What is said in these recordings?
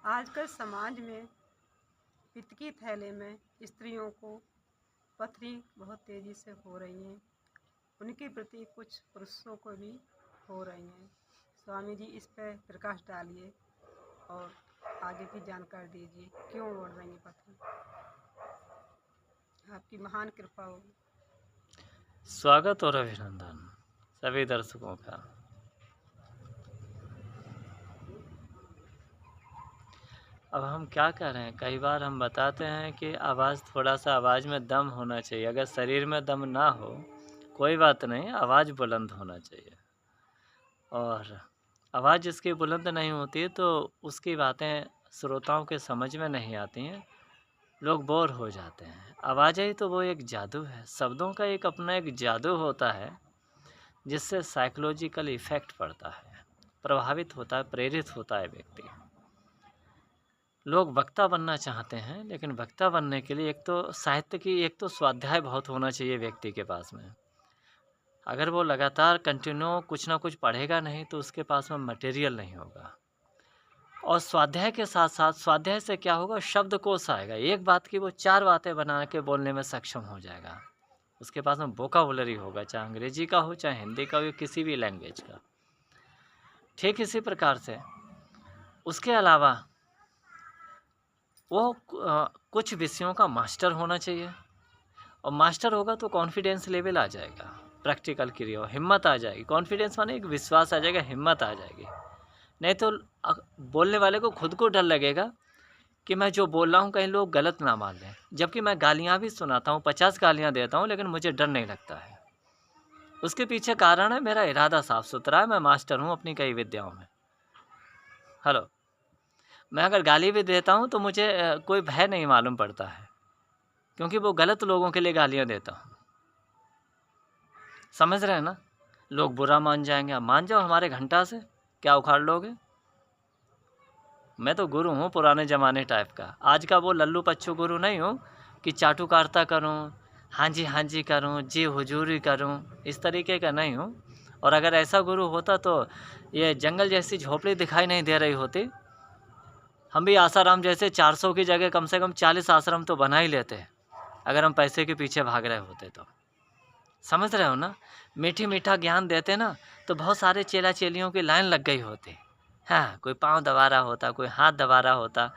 आजकल समाज में पित्त की थैले में स्त्रियों को पथरी बहुत तेज़ी से हो रही हैं। उनके प्रति कुछ पुरुषों को भी हो रही हैं। स्वामी जी इस पर प्रकाश डालिए और आगे की जानकारी दीजिए, क्यों बढ़ रही है पथरी? आपकी महान कृपा हो। स्वागत और अभिनंदन सभी दर्शकों का। अब हम क्या कर रहे हैं, कई बार हम बताते हैं कि थोड़ा सा आवाज़ में दम होना चाहिए। अगर शरीर में दम ना हो कोई बात नहीं, आवाज़ बुलंद होना चाहिए। और आवाज़ जिसकी बुलंद नहीं होती तो उसकी बातें श्रोताओं के समझ में नहीं आती हैं, लोग बोर हो जाते हैं। आवाज़ ही तो वो एक जादू है, शब्दों का एक अपना एक जादू होता है जिससे साइकोलॉजिकल इफ़ेक्ट पड़ता है, प्रभावित होता है, प्रेरित होता है व्यक्ति। लोग वक्ता बनना चाहते हैं, लेकिन वक्ता बनने के लिए एक तो साहित्य की एक तो स्वाध्याय बहुत होना चाहिए व्यक्ति के पास में। अगर वो लगातार कंटिन्यू कुछ ना कुछ पढ़ेगा नहीं तो उसके पास में मटेरियल नहीं होगा। और स्वाध्याय के साथ साथ स्वाध्याय से क्या होगा, शब्दकोश आएगा। एक बात की वो 4 बातें बना के बोलने में सक्षम हो जाएगा। उसके पास में वोकाबुलरी होगा, चाहे अंग्रेजी का हो, चाहे हिंदी का हो, किसी भी लैंग्वेज का। ठीक इसी प्रकार से उसके अलावा वो कुछ विषयों का मास्टर होना चाहिए। और मास्टर होगा तो कॉन्फिडेंस लेवल आ जाएगा, प्रैक्टिकल क्रिया, हिम्मत आ जाएगी। कॉन्फिडेंस माने एक विश्वास आ जाएगा, हिम्मत आ जाएगी। नहीं तो बोलने वाले को खुद को डर लगेगा कि मैं जो बोल रहा हूँ कहीं लोग गलत ना मान लें। जबकि मैं गालियाँ भी सुनाता हूँ, 50 गालियाँ देता हूँ, लेकिन मुझे डर नहीं लगता है। उसके पीछे कारण है मेरा इरादा साफ सुथरा है, मैं मास्टर हूँ अपनी कई विद्याओं में। हेलो, मैं अगर गाली भी देता हूँ तो मुझे कोई भय नहीं मालूम पड़ता है, क्योंकि वो गलत लोगों के लिए गालियाँ देता हूँ। समझ रहे हैं ना? लोग बुरा मान जाएंगे। अब मान जाओ हमारे घंटा से, क्या उखाड़ लोगे? मैं तो गुरु हूँ पुराने ज़माने टाइप का। आज का वो लल्लू पच्चू गुरु नहीं हूँ कि चाटुकारिता करूँ, हाँ जी करूँ, जी हुजूरी करूँ, इस तरीके का नहीं हूँ। और अगर ऐसा गुरु होता तो ये जंगल जैसी झोपड़ी दिखाई नहीं दे रही होती। हम भी आसाराम जैसे 400 की जगह कम से कम 40 आश्रम तो बना ही लेते, अगर हम पैसे के पीछे भाग रहे होते तो। समझ रहे हो ना? मीठा ज्ञान देते ना तो बहुत सारे चेला चेलियों की लाइन लग गई होती। हाँ, कोई पाँव दबा रहा होता, कोई हाथ दबा रहा होता,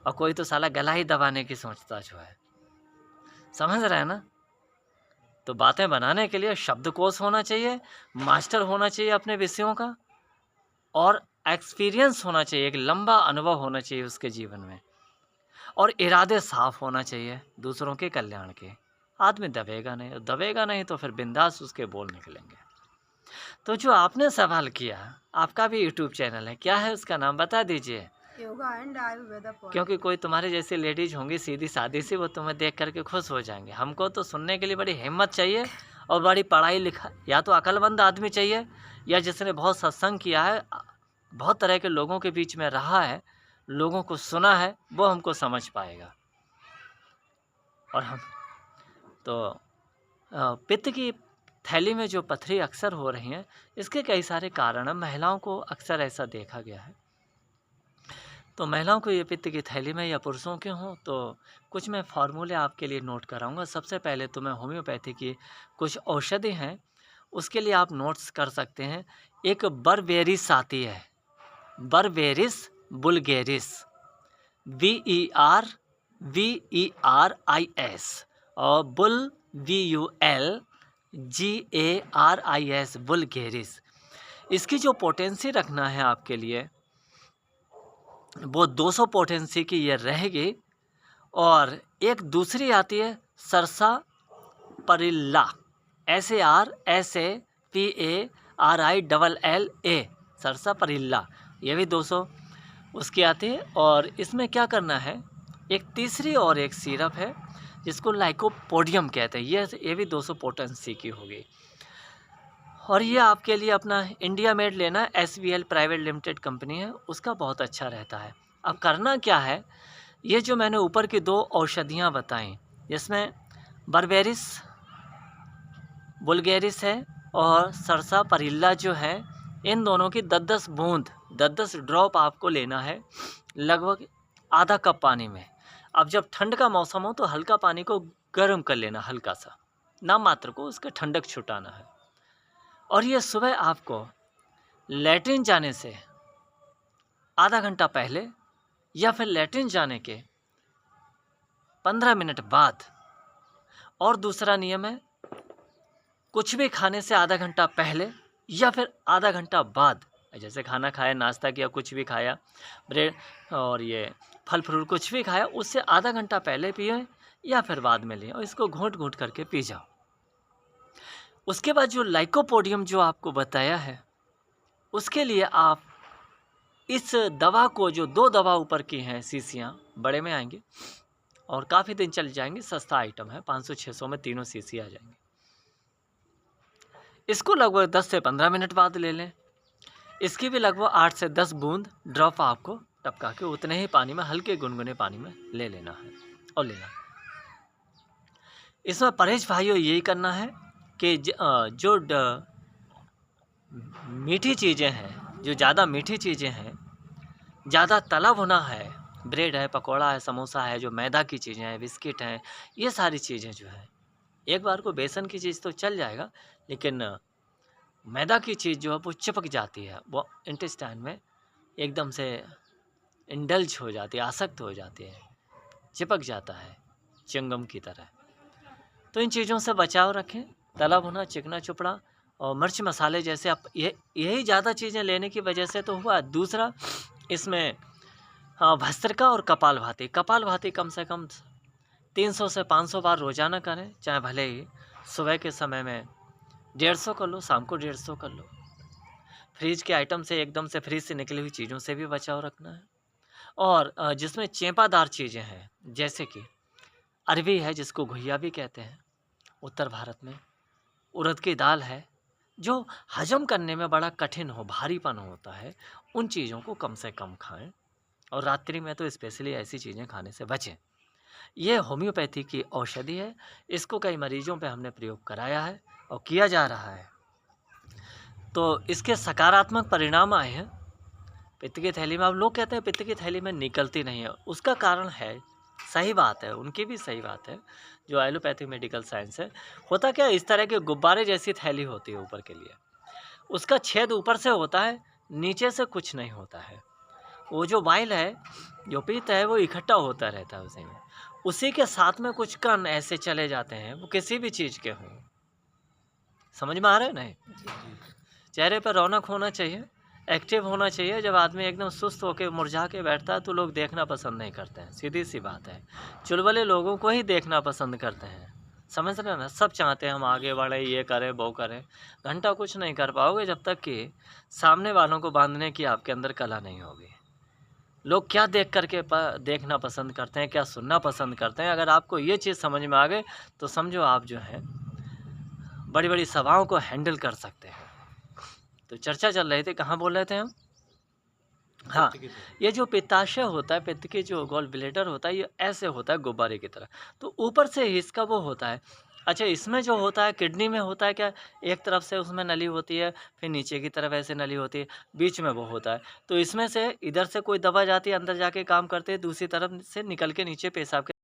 और कोई तो साला गला ही दबाने की सोचता जो है। समझ रहे हैं ना? तो बातें बनाने के लिए शब्दकोश होना चाहिए, मास्टर होना चाहिए अपने विषयों का, और एक्सपीरियंस होना चाहिए, एक लंबा अनुभव होना चाहिए उसके जीवन में, और इरादे साफ होना चाहिए दूसरों के कल्याण के। आदमी दबेगा नहीं तो फिर बिंदास उसके बोल निकलेंगे। तो जो आपने सवाल किया, आपका भी यूट्यूब चैनल है, क्या है उसका नाम बता दीजिए? Yoga and Ayurveda point. क्योंकि कोई तुम्हारे जैसी लेडीज होंगी सीधी सादी सी, वो तुम्हें देख करके खुश हो जाएंगे। हमको तो सुनने के लिए बड़ी हिम्मत चाहिए और बड़ी पढ़ाई लिखा, या तो अक्लमंद आदमी चाहिए, या जिसने बहुत सत्संग किया है, बहुत तरह के लोगों के बीच में रहा है, लोगों को सुना है, वो हमको समझ पाएगा। और हम तो पित्त की थैली में जो पथरी अक्सर हो रही हैं, इसके कई सारे कारण हैं। महिलाओं को अक्सर ऐसा देखा गया है। तो महिलाओं को ये पित्त की थैली में, या पुरुषों के हों, तो कुछ मैं फार्मूले आपके लिए नोट कराऊंगा। सबसे पहले तो मैं होम्योपैथी की कुछ औषधि हैं, उसके लिए आप नोट्स कर सकते हैं। एक बर्बेरिस आती है, बर्बेरिस बुल्गेरिस, VERVERIS, और BULGARIS, बुल्गेरिस। इसकी जो पोटेंसी रखना है आपके लिए, वो 200 पोटेंसी की ये रहेगी। और एक दूसरी आती है सरसा परिल्ला, SARSAPARILLA, सरसा परिल्ला, ये भी 200 उसकी आती है। और इसमें क्या करना है, एक तीसरी और एक सिरप है जिसको लाइकोपोडियम कहते हैं, ये भी 200 पोटेंसी की होगी। और ये आपके लिए अपना इंडिया मेड लेना, SVL प्राइवेट लिमिटेड कंपनी है, उसका बहुत अच्छा रहता है। अब करना क्या है, ये जो मैंने ऊपर की 2 औषधियाँ बताई, जिसमें बर्बेरिस बुल्गेरिस है और सरसा परिल्ला जो है, इन दोनों की 10-10 बूंद 10-10 ड्रॉप आपको लेना है लगभग आधा कप पानी में। अब जब ठंड का मौसम हो तो हल्का पानी को गर्म कर लेना, हल्का सा, नाम मात्र को उसका ठंडक छुटाना है। और ये सुबह आपको लैट्रिन जाने से आधा घंटा पहले या फिर लैट्रिन जाने के 15 मिनट बाद। और दूसरा नियम है, कुछ भी खाने से आधा घंटा पहले या फिर आधा घंटा बाद, जैसे खाना खाया, नाश्ता किया, कुछ भी खाया, ब्रेड और ये फल फ्रूट कुछ भी खाया, उससे आधा घंटा पहले पिए या फिर बाद में लें और इसको घूंट घूंट करके पी जाओ। उसके बाद जो लाइकोपोडियम जो आपको बताया है, उसके लिए आप इस दवा को, जो 2 दवा ऊपर की हैं शीशियाँ, बड़े में आएंगे और काफ़ी दिन चल जाएंगे, सस्ता आइटम है, 500-600 में तीनों शीशी आ जाएंगे। इसको लगभग 10 से 15 मिनट बाद ले लें। इसकी भी लगभग 8 से 10 बूंद ड्रॉप आपको टपका के उतने ही पानी में, हल्के गुनगुने पानी में ले लेना है और लेना। इसमें परहेज भाइयों यही करना है कि जो मीठी चीज़ें हैं, जो ज़्यादा मीठी चीज़ें हैं, ज़्यादा तला भुना है, ब्रेड है, पकौड़ा है, समोसा है, जो मैदा की चीज़ें हैं, बिस्किट हैं, ये सारी चीज़ें जो है, एक बार को बेसन की चीज़ तो चल जाएगा, लेकिन मैदा की चीज़ जो है वो चिपक जाती है, वो इंटेस्टाइन में एकदम से इंडल्ज हो जाती है, आसक्त हो जाती है, चिपक जाता है चिंगम की तरह। तो इन चीज़ों से बचाव रखें, तला भुना, चिकना चुपड़ा और मिर्च मसाले जैसे आप यही ज़्यादा चीज़ें लेने की वजह से तो हुआ। दूसरा, इसमें भस्त्रिका और कपालभाति कम से कम 300 से 500 बार रोज़ाना करें, चाहे भले ही सुबह के समय में 150 कर लो, शाम को 150 कर लो। फ्रिज के आइटम से, एकदम से फ्रिज से निकली हुई चीज़ों से भी बचाव रखना है। और जिसमें चेपादार चीज़ें हैं, जैसे कि अरवी है, जिसको घुइया भी कहते हैं उत्तर भारत में, उड़द की दाल है, जो हजम करने में बड़ा कठिन हो, भारीपन होता है, उन चीज़ों को कम से कम खाएं और रात्रि में तो स्पेशली ऐसी चीज़ें खाने से बचें। ये होम्योपैथी की औषधि है, इसको कई मरीजों पे हमने प्रयोग कराया है और किया जा रहा है, तो इसके सकारात्मक परिणाम आए हैं। पित्त की थैली में, अब लोग कहते हैं पित्त की थैली में निकलती नहीं है, उसका कारण है, सही बात है, उनकी भी सही बात है, जो एलोपैथिक मेडिकल साइंस है। होता क्या, इस तरह के गुब्बारे जैसी थैली होती है ऊपर के लिए, उसका छेद ऊपर से होता है, नीचे से कुछ नहीं होता है। वो जो वाइल है, जो पित्त है, वो इकट्ठा होता रहता है उसी में, उसी के साथ में कुछ कण ऐसे चले जाते हैं, वो किसी भी चीज़ के हों। समझ में आ रहा है? नहीं, चेहरे पर रौनक होना चाहिए, एक्टिव होना चाहिए। जब आदमी एकदम सुस्त होकर मुरझा के बैठता है तो लोग देखना पसंद नहीं करते हैं, सीधी सी बात है। चुलबुले लोगों को ही देखना पसंद करते हैं, समझ रहे हैं ना? सब चाहते हैं हम आगे बढ़े, ये करें वो करें। घंटा कुछ नहीं कर पाओगे जब तक कि सामने वालों को बांधने की आपके अंदर कला नहीं होगी। लोग क्या देख करके देखना पसंद करते हैं, क्या सुनना पसंद करते हैं, अगर आपको ये चीज़ समझ में आ गए तो समझो आप जो है बड़ी बड़ी सभाओं को हैंडल कर सकते हैं। तो चर्चा चल रही थी, कहाँ बोल रहे थे हम? हाँ, ये जो पित्ताशय होता है, पित्त की जो गॉल ब्लैडर होता है, ये ऐसे होता है गुब्बारे की तरह, तो ऊपर से इसका वो होता है। अच्छा, इसमें जो होता है, किडनी में होता है क्या, एक तरफ से उसमें नली होती है, फिर नीचे की तरफ ऐसे नली होती है, बीच में वो होता है। तो इसमें से इधर से कोई दवा जाती है, अंदर जाके काम करते है, दूसरी तरफ से निकल के नीचे पेशाब